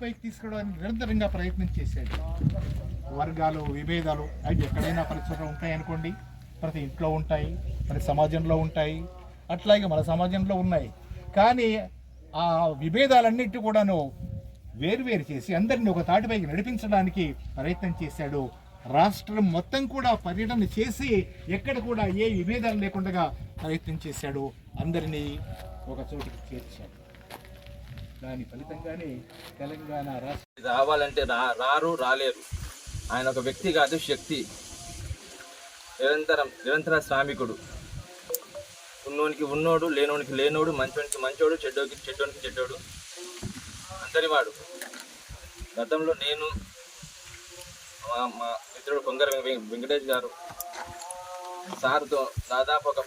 పైకి తీసుకురావడానికి నిరంతరంగా ప్రయత్నం చేశాడు. వర్గాలు విభేదాలు అవి ఎక్కడైనా పరిస్థితులు ఉంటాయనుకోండి, ప్రతి ఇంట్లో ఉంటాయి, ప్రతి సమాజంలో ఉంటాయి, అట్లాగే మన సమాజంలో ఉన్నాయి. కానీ ఆ విభేదాలన్నిటి కూడాను వేరువేరు చేసి అందరినీ ఒక తాటిపైకి నడిపించడానికి ప్రయత్నం చేశాడు. రాష్ట్రం మొత్తం కూడా పర్యటన చేసి ఎక్కడ కూడా ఏ విభేదాలు లేకుండా ప్రయత్నం చేశాడు. అందరినీ ఒక చోటుకి చేర్చాడు. దాని ఫలితంగానే తెలంగాణ రాష్ట్రం రావాలంటే రాలేరు. ఆయన ఒక వ్యక్తి కాదు, శక్తి. నిరంతర శ్రామికుడు. ఉన్నోనికి ఉన్నోడు, లేనోనికి లేనోడు, మంచోనికి మంచోడు, చెడ్డోనికి చెడ్డోడు, అంతనివాడు. గతంలో నేను మా మిత్రుడు కొంగర వెంకటేష్ గారు సార్తో దాదాపు ఒక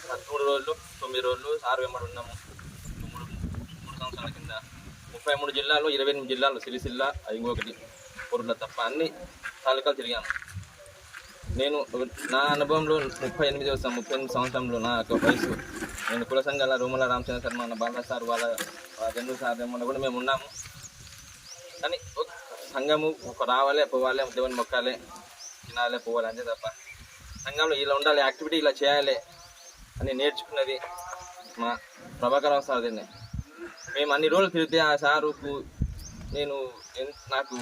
13 రోజులు 9 రోజులు సార్ వెంబడి ఉన్నాము. 3 సంవత్సరాల కింద 33 జిల్లాలు, 28 జిల్లాలు, సిరిసిల్ల ఇంకొకటి పొరుల తప్ప అన్ని తాలూకాలు తిరిగాను. నేను నా అనుభవంలో 38 సంవత్సరంలో నా యొక్క వయసు, నేను కుల సంఘాల రూమల రామచంద్ర శర్మ, బాల సార్, వాళ్ళ జన్ను సార్ కూడా మేము ఉన్నాము. కానీ సంఘము ఒక రావాలి, పోవాలి, దేవుని మొక్కాలి, తినాలి, పోవాలి అంతే తప్ప సంఘంలో ఇలా ఉండాలి, యాక్టివిటీ ఇలా చేయాలి అని నేర్చుకున్నది మా ప్రభాకర్ సార్. దీన్ని మేము అన్ని రోజులు తిరిగితే ఆ సారుకు నాకు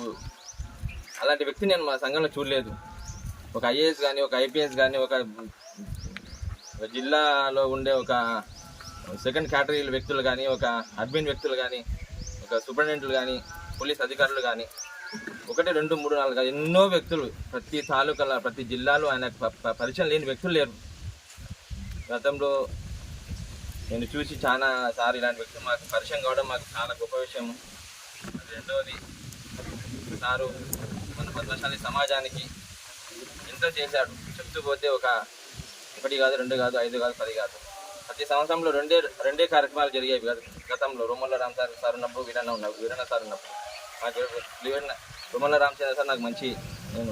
అలాంటి వ్యక్తి నేను మా సంఘంలో చూడలేదు. ఒక ఐఏఎస్ కానీ, ఒక ఐపీఎస్ కానీ, ఒక జిల్లాలో ఉండే ఒక సెకండ్ కేటగిరీ వ్యక్తులు కానీ, ఒక అడ్మిన్ వ్యక్తులు కానీ, ఒక సూపరింటెండెంట్లు కానీ, పోలీస్ అధికారులు కానీ, 1, 2, 3, 4 ఎన్నో వ్యక్తులు ప్రతి తాలూకాల ప్రతి జిల్లాలో ఆయన పరిచయం లేని వ్యక్తులు లేరు. గతంలో నేను చూసి చాలా సార్ ఇలాంటి వ్యక్తులు మాకు పరిచయం కావడం మాకు చాలా గొప్ప విషయం. రెండవది, సారు మన పద్మశాలి సమాజానికి ఎంతో చేశాడు. చెప్తూ పోతే ఒకటి కాదు, 2 కాదు, 5 కాదు, 10 కాదు. ప్రతి సంవత్సరంలో రెండే కార్యక్రమాలు జరిగేవి. గతంలో రొమ్మల రామ్ సార్ ఉన్నప్పుడు, వీరన్న సార్ ఉన్నప్పుడు నాకు రొమ్మల రామచంద్ర సార్ నాకు మంచి, నేను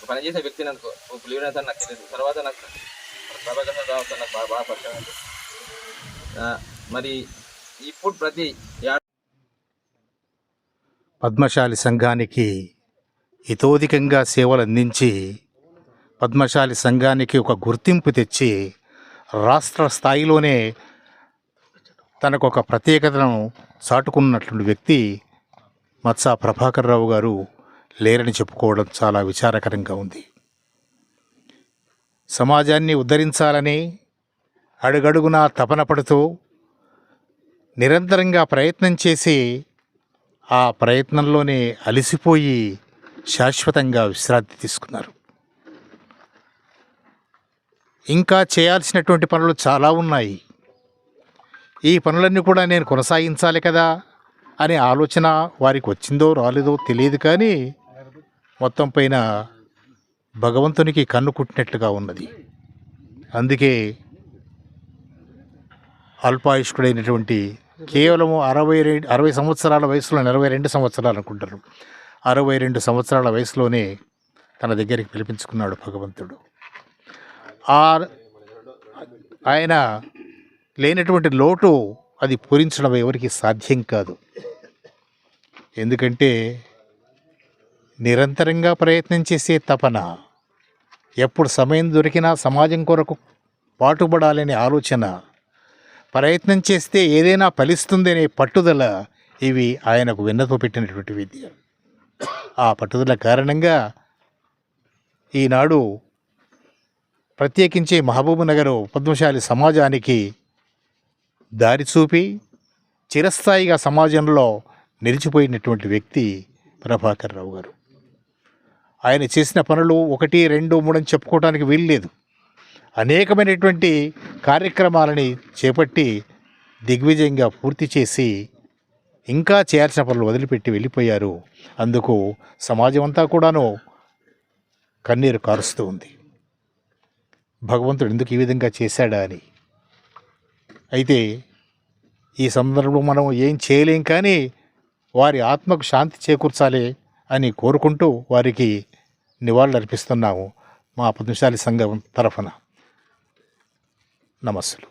పనిచేసే వ్యక్తి. నాకు వీరన్న సార్ నాకు తెలియదు. తర్వాత నాకు ప్రభాకర్ రావు సార్ నాకు బాగా పరిచయం. మరి ఇప్పుడు ప్రతి పద్మశాలి సంఘానికి ఇతోధికంగా సేవలు అందించి పద్మశాలి సంఘానికి ఒక గుర్తింపు తెచ్చి రాష్ట్ర స్థాయిలోనే తనకు ఒక ప్రత్యేకతను చాటుకున్నటువంటి వ్యక్తి మత్సా ప్రభాకర్ రావు గారు లేరని చెప్పుకోవడం చాలా విచారకరంగా ఉంది. సమాజాన్ని ఉద్ధరించాలని అడుగడుగునా తపన పడుతూ నిరంతరంగా ప్రయత్నం చేసి ఆ ప్రయత్నంలోనే అలసిపోయి శాశ్వతంగా విశ్రాంతి తీసుకున్నారు. ఇంకా చేయాల్సినటువంటి పనులు చాలా ఉన్నాయి. ఈ పనులన్నీ కూడా నేను కొనసాగించాలి కదా అనే ఆలోచన వారికి వచ్చిందో రాలేదో తెలియదు. కానీ మొత్తం పైన భగవంతునికి కన్ను కుట్టినట్లుగా ఉన్నది. అందుకే అల్పాయుష్కుడైనటువంటి కేవలము 60 సంవత్సరాల వయసులో, 42 సంవత్సరాలు అనుకుంటారు, 62 సంవత్సరాల వయసులోనే తన దగ్గరికి పిలిపించుకున్నాడు భగవంతుడు. ఆయన లేనటువంటి లోటు అది పూరించడం ఎవరికి సాధ్యం కాదు. ఎందుకంటే నిరంతరంగా ప్రయత్నం చేసే తపన, ఎప్పుడు సమయం దొరికినా సమాజం కొరకు పాటుపడాలనే ఆలోచన, ప్రయత్నం చేస్తే ఏదైనా ఫలిస్తుందనే పట్టుదల, ఇవి ఆయనకు వెన్నతో పెట్టినటువంటి విద్య. ఆ పట్టుదల కారణంగా ఈనాడు ప్రత్యేకించి మహబూబ్ నగర్ పద్మశాలి సమాజానికి దారి చూపి చిరస్థాయిగా సమాజంలో నిలిచిపోయినటువంటి వ్యక్తి ప్రభాకర్ రావు గారు. ఆయన చేసిన పనులు 1, 2, 3 అని చెప్పుకోవడానికి వీల్లేదు. అనేకమైనటువంటి కార్యక్రమాలని చేపట్టి దిగ్విజయంగా పూర్తి చేసి ఇంకా చేయాల్సిన పనులు వదిలిపెట్టి వెళ్ళిపోయారు. అందుకు సమాజం అంతా కూడాను కన్నీరు కారుస్తూ ఉంది. భగవంతుడు ఎందుకు ఈ విధంగా చేశాడా అని. అయితే ఈ సందర్భంలో మనం ఏం చేయలేం, కానీ వారి ఆత్మకు శాంతి చేకూర్చాలి అని కోరుకుంటూ వారికి నివాళులు అర్పిస్తున్నాము మా పద్మశాలి సంఘం తరఫున. నమస్సులు.